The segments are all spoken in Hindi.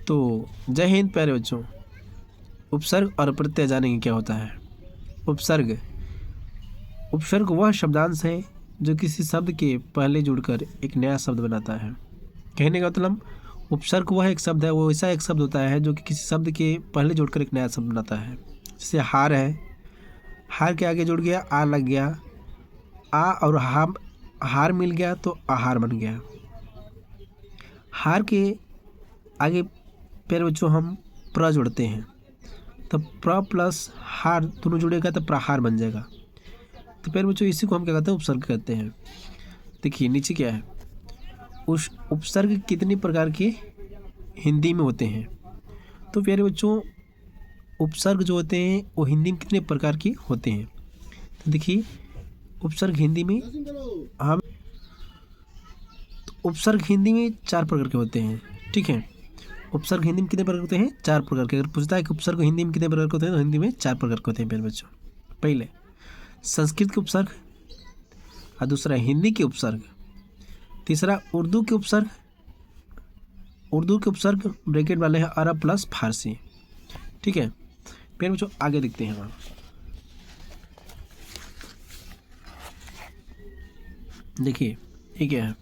तो जय हिंद प्यारे बच्चों। उपसर्ग और प्रत्यय जानेंगे क्या होता है। उपसर्ग वह शब्दांश है जो किसी शब्द के पहले जुड़कर एक नया शब्द बनाता है। कहने का मतलब उपसर्ग वह एक शब्द है, वो ऐसा एक शब्द होता है जो कि किसी शब्द के पहले जुड़कर एक नया शब्द बनाता है। जैसे हार है, हार के आगे जुड़ गया आ लग गया, आ और हार मिल गया तो आहार बन गया। हार के आगे प्यारे बच्चों हम प्र जोड़ते हैं, तब प्र प्लस हार दोनों जुड़ेगा तो प्रहार बन जाएगा। तो प्यारे बच्चों इसी को हम क्या कहते हैं, उपसर्ग कहते हैं। देखिए नीचे क्या है, उस उपसर्ग कितने प्रकार के हिंदी में होते हैं। तो प्यारे बच्चों उपसर्ग जो होते हैं वो हिंदी में कितने प्रकार के होते हैं। तो देखिए उपसर्ग हिंदी में हम उपसर्ग हिंदी में 4 प्रकार के होते हैं। ठीक है, उपसर्ग हिंदी में कितने प्रकार होते हैं, 4 प्रकार के। अगर पूछता है कि उपसर्ग हिंदी में कितने प्रकार के होते हैं तो हिंदी में 4 प्रकार के होते हैं प्यारे बच्चों। पहले संस्कृत के उपसर्ग, और दूसरा हिंदी के उपसर्ग, तीसरा उर्दू के उपसर्ग। उर्दू के उपसर्ग ब्रैकेट वाले हैं अरब प्लस फारसी। ठीक है प्यारे बच्चों आगे देखते हैं हम। देखिए ये क्या है,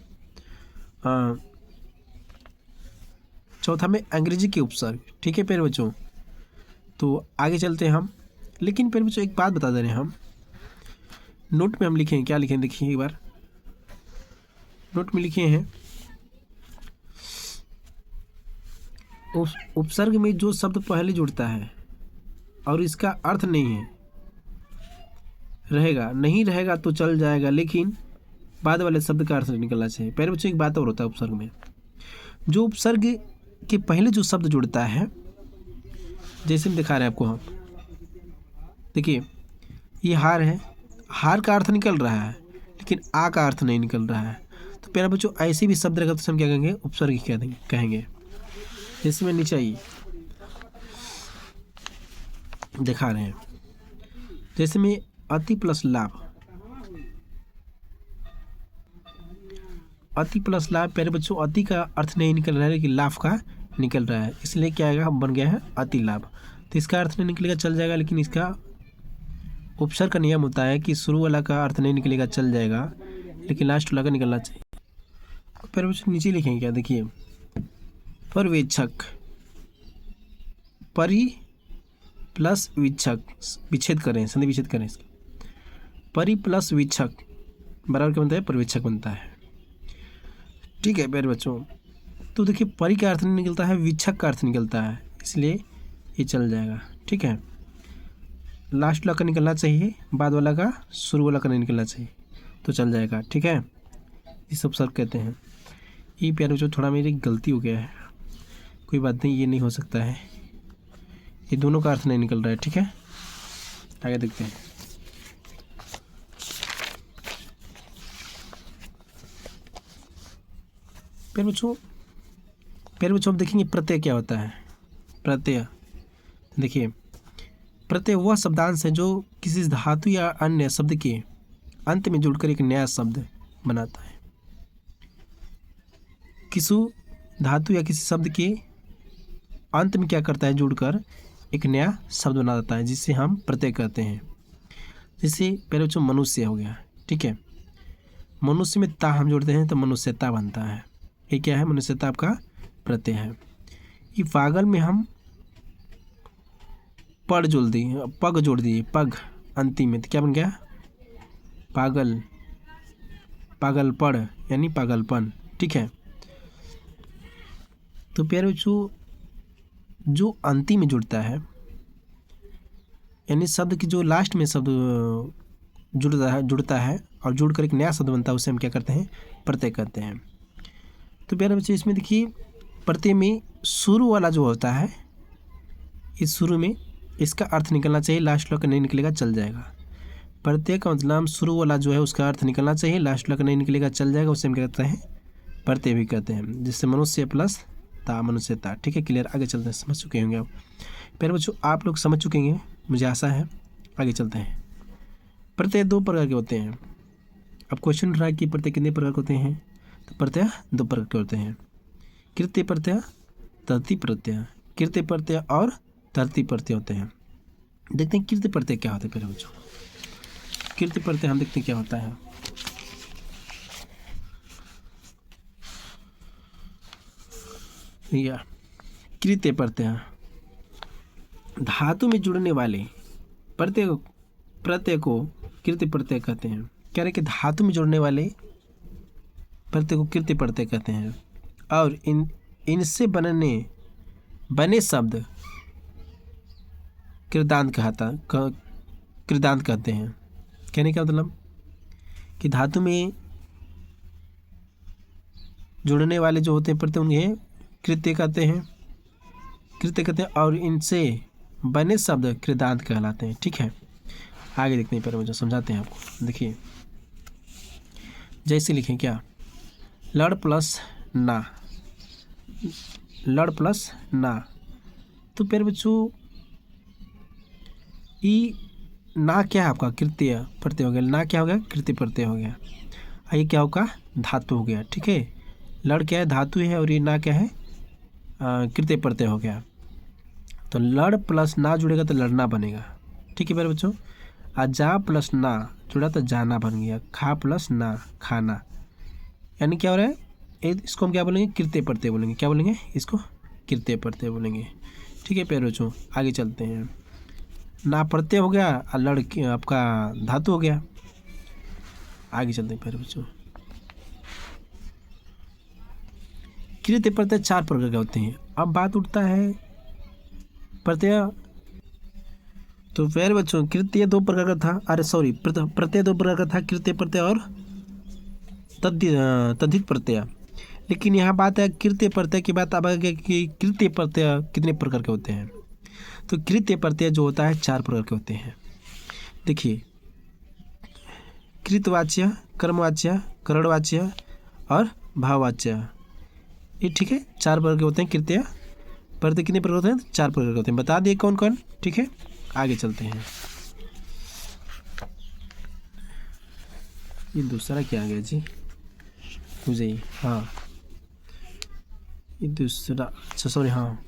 चौथा में अंग्रेजी के उपसर्ग। ठीक है प्यारे बच्चों, तो आगे चलते हैं हम। लेकिन प्यारे बच्चों एक बात बता दे रहे हैं हम, नोट में हम लिखे हैं, क्या लिखे हैं देखिए एक बार। नोट में लिखे हैं उस उपसर्ग में जो शब्द पहले जुड़ता है और इसका अर्थ नहीं रहेगा तो चल जाएगा, लेकिन बाद वाले शब्द का अर्थ निकलना चाहिए। प्यारे बच्चों एक बात और होता है उपसर्ग में, जो उपसर्ग के पहले जो शब्द जुड़ता है, जैसे हम दिखा रहे हैं आपको हम, देखिए ये हार है, हार का अर्थ निकल रहा है लेकिन आ का अर्थ नहीं निकल रहा है। तो प्यारे बच्चों ऐसे भी शब्द रहेगा तो हम क्या कहेंगे, उपसर्ग कहेंगे। जैसे मैं नीचे आइए दिखा रहे हैं, जैसे में अति प्लस लाभ, अति प्लस लाभ। प्यारे बच्चों अति का अर्थ नहीं निकल रहा है लेकिन लाभ का निकल रहा है, इसलिए क्या आएगा, बन गया है अति लाभ। तो इसका अर्थ नहीं निकलेगा चल जाएगा, लेकिन इसका उपसर्ग का नियम होता है कि शुरू वाला का अर्थ नहीं निकलेगा चल जाएगा, लेकिन लास्ट वाला का निकलना चाहिए। प्यारे बच्चों नीचे लिखेंगे क्या, देखिए परवेक्षक, परि प्लस वीक्षक, विच्छेद करें, संधि विच्छेद करें, परि प्लस वीक्षक बराबर क्या बनता है, पर्यवेक्षक बनता है। ठीक है प्यारे बच्चों, तो देखिए परि का अर्थ नहीं निकलता है, वीक्षक का अर्थ निकलता है, इसलिए ये चल जाएगा। ठीक है, लास्ट वाला का निकलना चाहिए, बाद वाला का शुरू वाला का नहीं निकलना चाहिए, तो चल जाएगा। ठीक है, इस उपसर्ग कहते हैं। ये प्यारे बच्चों थोड़ा मेरी गलती हो गया है, कोई बात नहीं, ये नहीं हो सकता है, ये दोनों का अर्थ नहीं निकल रहा है। ठीक है आगे देखते हैं। प्यारे बच्चों अब देखेंगे प्रत्यय क्या होता है। प्रत्यय देखिए, प्रत्यय वह शब्दांश है जो किसी धातु या अन्य शब्द के अंत में जुड़कर एक नया शब्द बनाता है। किसी धातु या किसी शब्द के अंत में क्या करता है, जुड़कर एक नया शब्द बना देता है, जिसे हम प्रत्यय कहते हैं। जैसे पहले बच्चों मनुष्य हो गया। ठीक है, मनुष्य में ता हम जोड़ते हैं तो मनुष्यता बनता है। ये क्या है, मनुष्यता आपका प्रत्यय है। ये पागल में हम पग जोड़ दिए, पग अंतिम में, तो क्या बन गया, पागल, पागलपड़ यानी पागलपन। ठीक है, तो प्यारे बच्चों जो अंतिम में जुड़ता है, यानी शब्द की जो लास्ट में शब्द जुड़ता है और जुड़कर एक नया शब्द बनता है, उसे हम क्या करते हैं, प्रत्यय कहते हैं। तो प्यारे बच्चे इसमें देखिए प्रत्यय में शुरू वाला जो होता है, इस शुरू में इसका अर्थ निकलना चाहिए, लास्ट वाला का नहीं निकलेगा चल जाएगा। प्रत्यय का मतलब शुरू वाला जो है उसका अर्थ निकलना चाहिए, लास्ट वाला का नहीं निकलेगा चल जाएगा, उसे हम क्या कहते हैं, प्रत्यय भी कहते हैं। जिससे मनुष्य प्लस ता, मनुष्यता। ठीक है क्लियर, आगे चलते हैं, समझ चुके होंगे आप। प्यारे बच्चों आप लोग समझ चुके हैं, मुझे आशा है। आगे चलते हैं। प्रत्यय 2 प्रकार के होते हैं। अब क्वेश्चन उठ रहा है कि प्रत्यय कितने प्रकार के होते हैं, तो प्रत्यय 2 प्रकार के होते हैं। कृत्य प्रत्यय तृतीय प्रत्यय, कृत्य प्रत्यय और तृतीय प्रत्यय होते हैं। देखते हैं कृत्य प्रत्यय क्या होता है प्यारे बच्चों। कृत्य प्रत्यय हम देखते हैं क्या होता है। या कृत्य प्रत्यय धातु में जुड़ने वाले प्रत्यय को कृत्य प्रत्यय कहते हैं। कह रहे कि धातु में जुड़ने वाले प्रत्यय को कृत्य प्रत्यय कहते हैं और इनसे बने शब्द कृदांत कहते हैं। कहने का मतलब कि धातु में जुड़ने वाले जो होते हैं प्रत्यय उन्हें कृत्य कहते हैं और इनसे बने शब्द कृदांत कहलाते हैं। ठीक है, आगे देखते हैं, पर मुझे समझाते हैं आपको। देखिए जैसे लिखें क्या, लड़ प्लस ना, लड़ प्लस ना, तो प्यारे बच्चों ई ना क्या है आपका कृत्य प्रत्यय हो गया। ना क्या हो गया, कृत्य प्रत्यय हो गया। ये क्या होगा, धातु हो गया। ठीक है, लड़ क्या है, धातु है, और ये ना क्या है, कृत्य प्रत्यय हो गया। तो लड़ प्लस ना जुड़ेगा तो लड़ना बनेगा। ठीक है प्यारे बच्चों, जा प्लस ना जुड़ा तो जाना बन गया। खा प्लस ना खाना, यानी क्या हो रहा है, इसको हम क्या बोलेंगे, कृत्य प्रत्यय बोलेंगे। क्या बोलेंगे, इसको कृत्य प्रत्यय बोलेंगे। ठीक है प्यारे बच्चों, आगे चलते हैं। ना प्रत्यय हो गया और लड़ आपका धातु हो गया। आगे चलते हैं प्यारे बच्चों। कृत्य प्रत्यय 4 प्रकार के होते हैं। अब बात उठता है प्रत्यय, तो प्यारे बच्चों कृत्य 2 प्रकार का था, प्रत्यय 2 प्रकार का था, कृत्य प्रत्यय और तद्धित प्रत्यय। लेकिन यहाँ बात है कृत्य प्रत्यय की बात। अब आगे कि कृत्य प्रत्यय कितने प्रकार के होते हैं, तो कृत्य प्रत्यय जो होता है 4 प्रकार के होते हैं। देखिए, कृतवाच्य, कर्मवाच्य, करणवाच्य और भाववाच्य, ये ठीक है 4 प्रकार के होते हैं। कृत्य प्रत्यय कितने प्रकार होते हैं, 4 प्रकार के होते हैं। बता दिए कौन कौन। ठीक है, आगे चलते हैं। ये दूसरा क्या आ गया जी, मुझे हाँ, ये दूसरा, अच्छा सॉरी, हाँ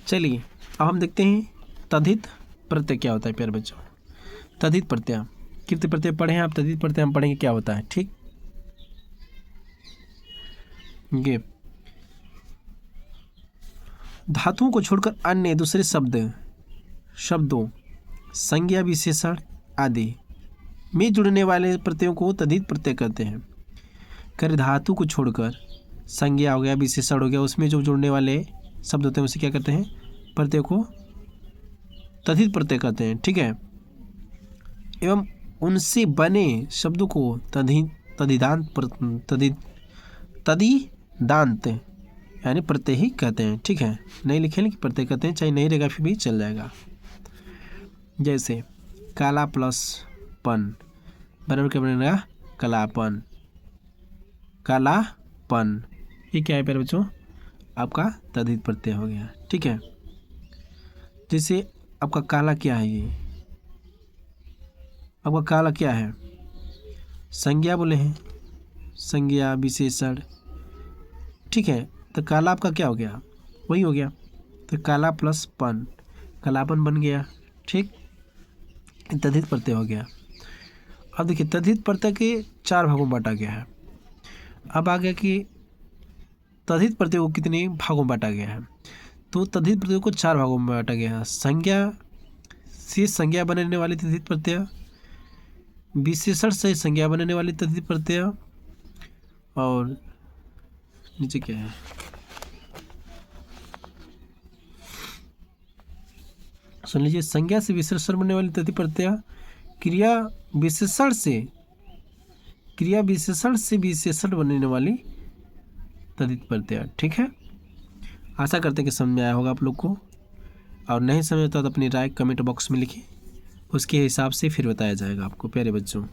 चलिए अब हम देखते हैं तद्धित प्रत्यय क्या होता है प्यारे बच्चों। तद्धित प्रत्यय, कृत्य प्रत्यय पढ़े हैं आप, तद्धित प्रत्यय हम पढ़ेंगे क्या होता है। ठीक, ये धातुओं को छोड़कर अन्य दूसरे शब्दों, संज्ञा, विशेषण आदि में जुड़ने वाले प्रत्ययों को तद्धित प्रत्यय कहते हैं। कर धातु को छोड़कर संज्ञा हो गया, विशेषण हो गया, उसमें जो जुड़ने वाले शब्द होते हैं उसे क्या कहते हैं, प्रत्यय को तद्धित प्रत्यय कहते हैं। ठीक है, एवं उनसे बने शब्दों को तद्धिदांत यानी प्रत्यय ही कहते हैं। ठीक है, नहीं लिखे लेकिन प्रत्यय कहते हैं, चाहे नहीं रहेगा फिर भी चल जाएगा। जैसे काला प्लस पन बराबर क्या बनेगा, कालापन, कालापन, ये क्या है प्यारे बच्चों, आपका तद्धित प्रत्यय हो गया। ठीक है, जैसे आपका काला क्या है, ये आपका काला क्या है, संज्ञा बोले हैं, संज्ञा, विशेषण। ठीक है, तो काला आपका क्या हो गया, वही हो गया। तो काला प्लस पन, कालापन बन गया। ठीक, तद्धित प्रत्यय हो गया। अब देखिए तद्धित प्रत्यय के 4 भागों में बांटा गया है। अब आ गया कि तद्धित प्रत्यय को कितने भागों में बांटा गया है, तो तद्धित प्रत्यय को 4 भागों में बांटा गया है। संज्ञा से संज्ञा बनने वाली तद्धित प्रत्यय, विशेषण से संज्ञा बनने वाली तद्धित प्रत्यय, और नीचे क्या है, सुन लीजिए, संज्ञा से विशेषण बनने वाली तद्धित प्रत्यय, क्रिया विशेषण से विशेषण बनने वाली तद्धित प्रत्यय। ठीक है, आशा करते हैं कि समझ में आया होगा आप लोग को, और नहीं समझ आता तो अपनी राय कमेंट बॉक्स में लिखिए, उसके हिसाब से फिर बताया जाएगा आपको प्यारे बच्चों।